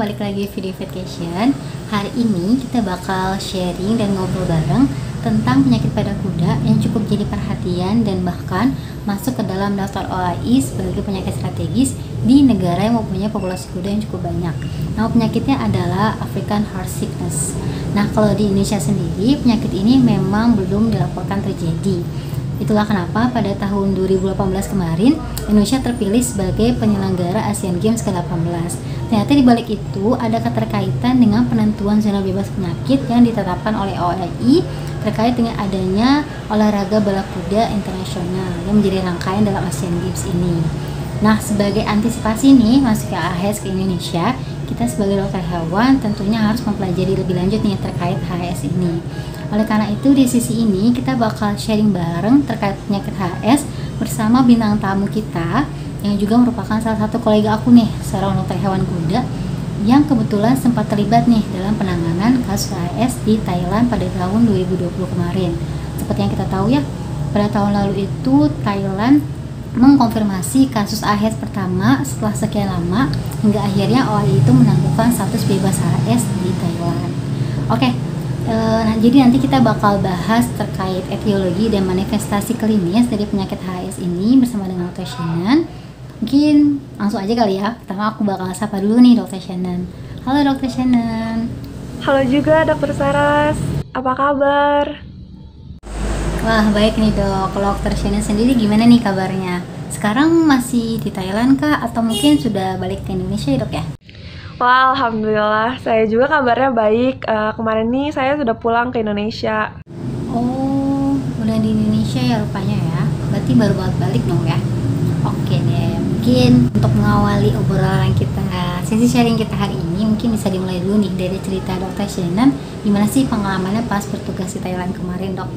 balik lagi video vacation. Hari ini kita bakal sharing dan ngobrol bareng tentang penyakit pada kuda yang cukup jadi perhatian dan bahkan masuk ke dalam daftar OAI sebagai penyakit strategis di negara yang mempunyai populasi kuda yang cukup banyak. Nama penyakitnya adalah African Horse Sickness. Nah, kalau di Indonesia sendiri, penyakit ini memang belum dilaporkan terjadi. Itulah kenapa pada tahun 2018 kemarin Indonesia terpilih sebagai penyelenggara Asian Games ke-18. Ternyata di balik itu ada keterkaitan dengan penentuan zona bebas penyakit yang ditetapkan oleh OAI terkait dengan adanya olahraga balap kuda internasional yang menjadi rangkaian dalam Asian Games ini. Nah, sebagai antisipasi nih masuknya AHS ke Indonesia, kita sebagai dokter hewan tentunya harus mempelajari lebih lanjut nih terkait HAS ini. Oleh karena itu di sisi ini kita bakal sharing bareng terkait penyakit HAS bersama bintang tamu kita yang juga merupakan salah satu kolega aku nih, seorang dokter hewan kuda yang kebetulan sempat terlibat nih dalam penanganan kasus HAS di Thailand pada tahun 2020 kemarin. Seperti yang kita tahu ya, pada tahun lalu itu Thailand mengkonfirmasi kasus HAS pertama setelah sekian lama hingga akhirnya OAI itu menangguhkan status bebas HAS di Thailand. Oke. Nah, jadi nanti kita bakal bahas terkait etiologi dan manifestasi klinis dari penyakit HAS ini bersama dengan Dr. Shannon. Mungkin langsung aja kali ya. Pertama aku bakal sapa dulu nih Dr. Shannon. Halo Dr. Shannon. Halo juga Dr. Saras. Apa kabar? Wah, baik nih dok. Kalau Dr. Shannon sendiri gimana nih kabarnya? Sekarang masih di Thailand kah? Atau mungkin sudah balik ke Indonesia ya dok ya? Wah, alhamdulillah. Saya juga kabarnya baik. Kemarin nih saya sudah pulang ke Indonesia. Oh, udah di Indonesia ya rupanya ya. Berarti baru balik dong ya. Oke deh, mungkin untuk mengawali obrolan kita, sesi sharing kita hari ini mungkin bisa dimulai dulu nih dari cerita Dr. Shannon. Gimana sih pengalamannya pas bertugas di Thailand kemarin dok?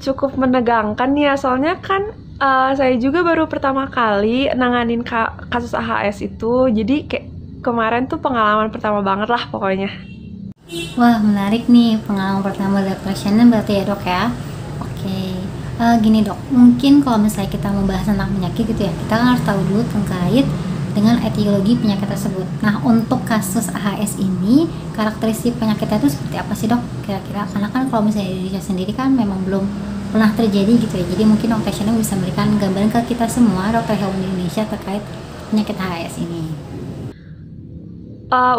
Cukup menegangkan ya, soalnya kan saya juga baru pertama kali nanganin kasus AHS itu. Jadi kayak kemarin tuh pengalaman pertama banget lah pokoknya. Wah, menarik nih pengalaman pertama Dr. Shannon berarti ya dok ya. Oke, gini dok, mungkin kalau misalnya kita membahas tentang penyakit gitu ya, kita kan harus tahu dulu terkait dengan etiologi penyakit tersebut. Nah, untuk kasus AHS ini, karakteristik penyakitnya itu seperti apa sih dok kira-kira? Karena kan kalau misalnya di Indonesia sendiri kan memang belum pernah terjadi gitu ya. Jadi mungkin Dr. Shannon bisa memberikan gambaran ke kita semua dokter hewan di Indonesia terkait penyakit HAS ini.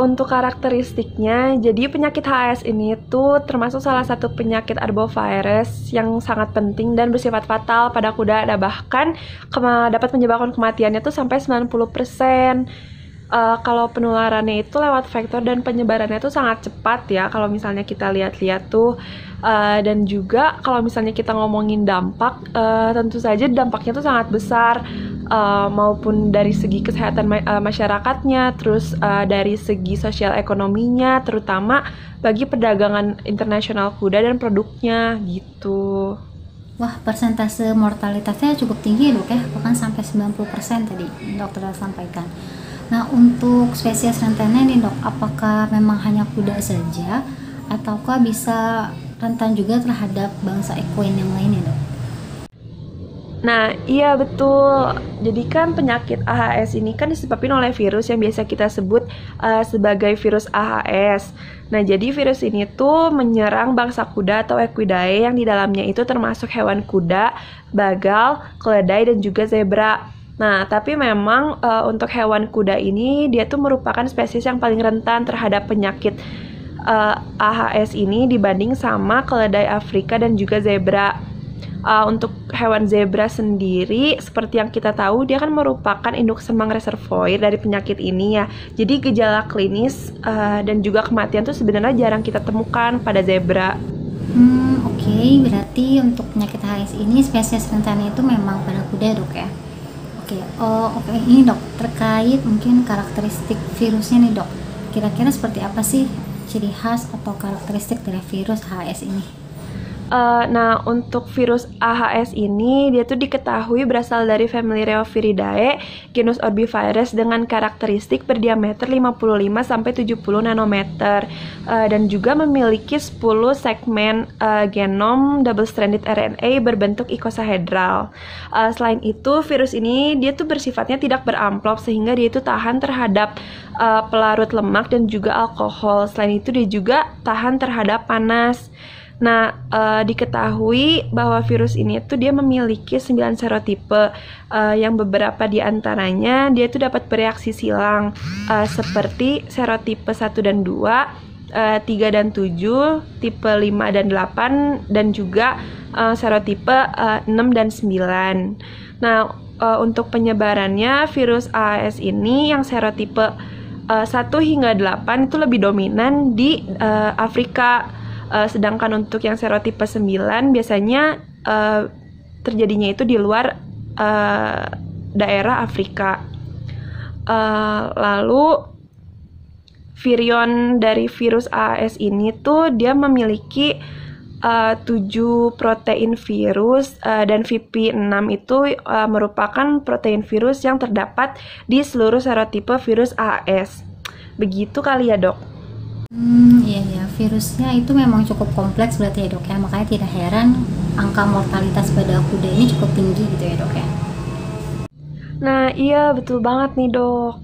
Untuk karakteristiknya, jadi penyakit HAS ini tuh termasuk salah satu penyakit arbovirus yang sangat penting dan bersifat fatal pada kuda. Dan bahkan dapat menyebabkan kematiannya tuh sampai 90%. Kalau penularannya itu lewat vektor dan penyebarannya itu sangat cepat ya kalau misalnya kita lihat-lihat tuh. Dan juga kalau misalnya kita ngomongin dampak, tentu saja dampaknya tuh sangat besar, maupun dari segi kesehatan masyarakatnya, terus dari segi sosial ekonominya, terutama bagi perdagangan internasional kuda dan produknya gitu. Wah, persentase mortalitasnya cukup tinggi dok ya, bahkan sampai 90% tadi dokter sampaikan. Nah, untuk spesies rentannya nih dok, apakah memang hanya kuda saja ataukah bisa rentan juga terhadap bangsa equine yang lainnya dok? Nah, iya betul. Jadi kan penyakit AHS ini kan disebabkan oleh virus yang biasa kita sebut sebagai virus AHS. Nah, jadi virus ini tuh menyerang bangsa kuda atau equidae yang di dalamnya itu termasuk hewan kuda, bagal, keledai, dan juga zebra. Nah, tapi memang untuk hewan kuda ini dia tuh merupakan spesies yang paling rentan terhadap penyakit AHS ini dibanding sama keledai Afrika dan juga zebra. Untuk hewan zebra sendiri, seperti yang kita tahu, dia kan merupakan induk semang reservoir dari penyakit ini ya. Jadi gejala klinis dan juga kematian tuh sebenarnya jarang kita temukan pada zebra. Oke, berarti untuk penyakit HAS ini spesies rentannya itu memang pada kuda dok ya. Oke, ini dok, terkait mungkin karakteristik virusnya nih dok, kira-kira seperti apa sih ciri khas atau karakteristik dari virus HAS ini? Nah, untuk virus AHS ini, dia tuh diketahui berasal dari famili Rheoviridae, genus Orbivirus dengan karakteristik berdiameter 55-70 nanometer, dan juga memiliki 10 segmen genom double-stranded RNA berbentuk icosahedral. Selain itu, virus ini dia tuh bersifatnya tidak beramplop, sehingga dia itu tahan terhadap pelarut lemak dan juga alkohol. Selain itu, dia juga tahan terhadap panas. Nah, diketahui bahwa virus ini tuh dia memiliki 9 serotipe, yang beberapa di antaranya dia tuh dapat bereaksi silang, seperti serotipe 1 dan 2, 3 dan 7, tipe 5 dan 8, dan juga serotipe 6 dan 9. Nah, untuk penyebarannya virus AHS ini yang serotipe 1 hingga 8 itu lebih dominan di Afrika. Sedangkan untuk yang serotipe 9 biasanya terjadinya itu di luar daerah Afrika. Lalu virion dari virus AHS ini tuh dia memiliki 7 protein virus, dan VP6 itu merupakan protein virus yang terdapat di seluruh serotipe virus AHS. Begitu kali ya, Dok? Iya, virusnya itu memang cukup kompleks berarti ya, Dok ya. Makanya tidak heran angka mortalitas pada kuda ini cukup tinggi gitu ya, Dok ya. Nah, iya betul banget nih, Dok.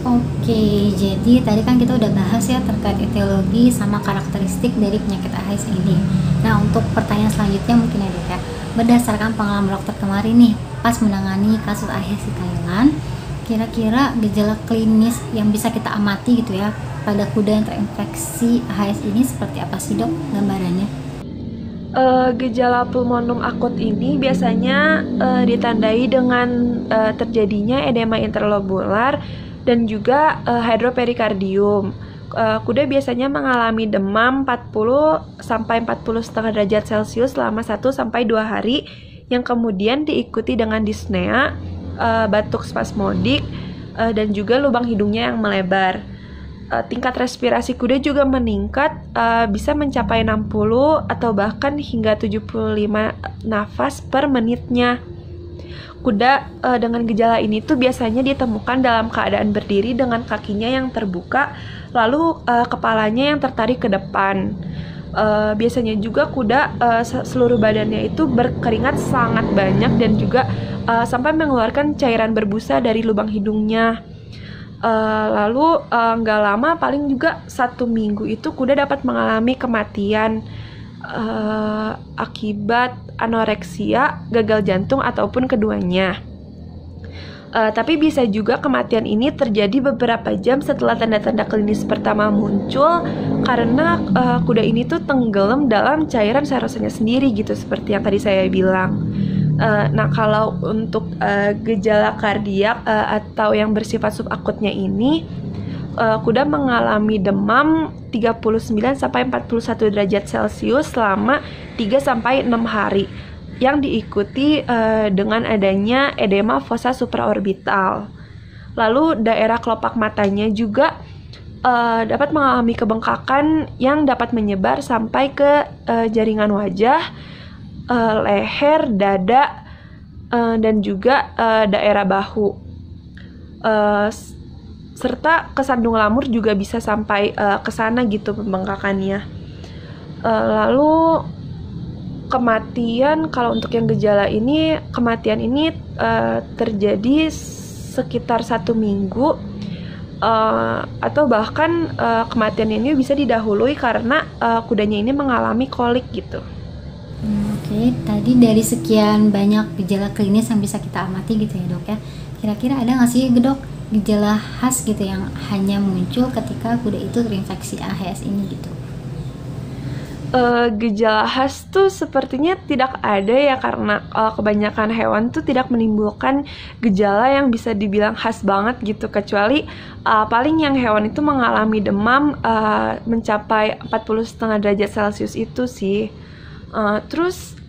Oke, jadi tadi kan kita udah bahas ya terkait etiologi sama karakteristik dari penyakit AHS ini. Nah, untuk pertanyaan selanjutnya mungkin ya, Dok ya. Berdasarkan pengalaman dokter kemarin nih, pas menangani kasus AHS di Thailand, kira-kira gejala klinis yang bisa kita amati gitu ya pada kuda yang terinfeksi AHS ini seperti apa sih, Dok, gambarannya? Gejala pulmonum akut ini biasanya ditandai dengan terjadinya edema interlobular dan juga hidroperikardium. Kuda biasanya mengalami demam 40 sampai 40,5 derajat Celcius selama 1 sampai 2 hari, yang kemudian diikuti dengan dyspnea, batuk spasmodik, dan juga lubang hidungnya yang melebar. Tingkat respirasi kuda juga meningkat, bisa mencapai 60 atau bahkan hingga 75 nafas per menitnya. Kuda dengan gejala ini tuh biasanya ditemukan dalam keadaan berdiri dengan kakinya yang terbuka, lalu kepalanya yang tertarik ke depan. Biasanya juga kuda seluruh badannya itu berkeringat sangat banyak dan juga sampai mengeluarkan cairan berbusa dari lubang hidungnya. Lalu nggak lama, paling juga 1 minggu itu kuda dapat mengalami kematian akibat anoreksia, gagal jantung, ataupun keduanya. Tapi bisa juga kematian ini terjadi beberapa jam setelah tanda-tanda klinis pertama muncul, karena kuda ini tuh tenggelam dalam cairan serosanya sendiri gitu, seperti yang tadi saya bilang. Nah, kalau untuk gejala kardiak atau yang bersifat subakutnya ini, kuda mengalami demam 39 sampai 41 derajat Celcius selama 3 sampai 6 hari, yang diikuti dengan adanya edema fossa supraorbital. Lalu daerah kelopak matanya juga dapat mengalami kebengkakan yang dapat menyebar sampai ke jaringan wajah, leher, dada, dan juga daerah bahu. Serta kesandung lamur juga bisa sampai ke sana gitu pembengkakannya. Lalu kematian, kalau untuk yang gejala ini, kematian ini terjadi sekitar 1 minggu, atau bahkan kematian ini bisa didahului karena kudanya ini mengalami kolik gitu. Oke, tadi dari sekian banyak gejala klinis yang bisa kita amati gitu ya, Dok ya. Kira-kira ada nggak sih, Dok, gejala khas gitu yang hanya muncul ketika kuda itu terinfeksi AHS ini gitu? Gejala khas tuh sepertinya tidak ada ya, karena kebanyakan hewan tuh tidak menimbulkan gejala yang bisa dibilang khas banget gitu, kecuali paling yang hewan itu mengalami demam mencapai 40,5 derajat Celcius itu sih. Terus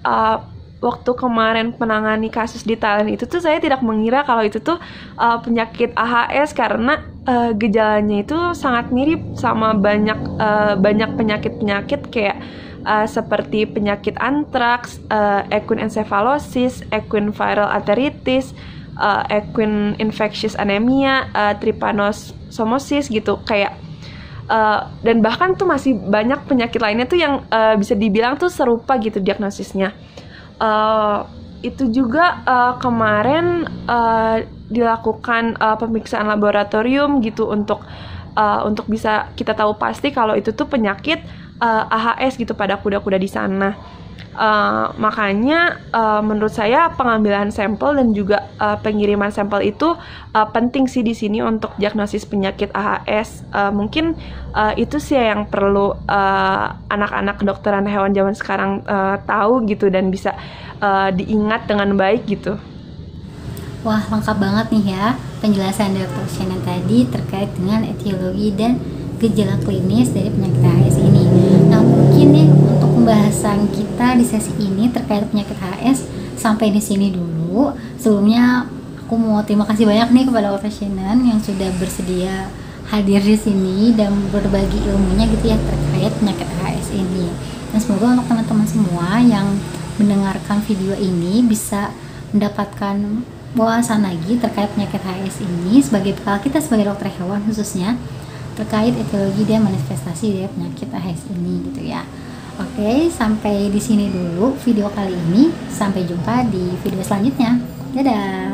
waktu kemarin menangani kasus di Thailand itu tuh saya tidak mengira kalau itu tuh penyakit AHS, karena gejalanya itu sangat mirip sama banyak penyakit-penyakit kayak seperti penyakit antraks, equine encephalosis, equine viral arteritis, equine infectious anemia, trypanosomosis gitu, kayak dan bahkan tuh masih banyak penyakit lainnya tuh yang bisa dibilang tuh serupa gitu diagnosisnya. Itu juga kemarin dilakukan pemeriksaan laboratorium gitu untuk bisa kita tahu pasti kalau itu tuh penyakit AHS gitu pada kuda-kuda di sana. Makanya menurut saya pengambilan sampel dan juga pengiriman sampel itu penting sih di sini untuk diagnosis penyakit AHS. Mungkin itu sih yang perlu anak-anak kedokteran hewan zaman sekarang tahu gitu dan bisa diingat dengan baik gitu. Wah, lengkap banget nih ya penjelasan Dr. Shannon tadi terkait dengan etiologi dan gejala klinis dari penyakit AHS ini. Nah, mungkin nih untuk pembahasan kita di sesi ini terkait penyakit AHS sampai di sini dulu. Sebelumnya aku mau terima kasih banyak nih kepada Dr. Shannon yang sudah bersedia hadir di sini dan berbagi ilmunya gitu ya terkait penyakit AHS ini. Dan semoga untuk teman-teman semua yang mendengarkan video ini bisa mendapatkan wawasan lagi terkait penyakit AHS ini sebagai bekal kita sebagai dokter hewan khususnya terkait etiologi dan manifestasi dari penyakit AHS ini gitu ya. Oke, sampai di sini dulu video kali ini. Sampai jumpa di video selanjutnya. Dadah.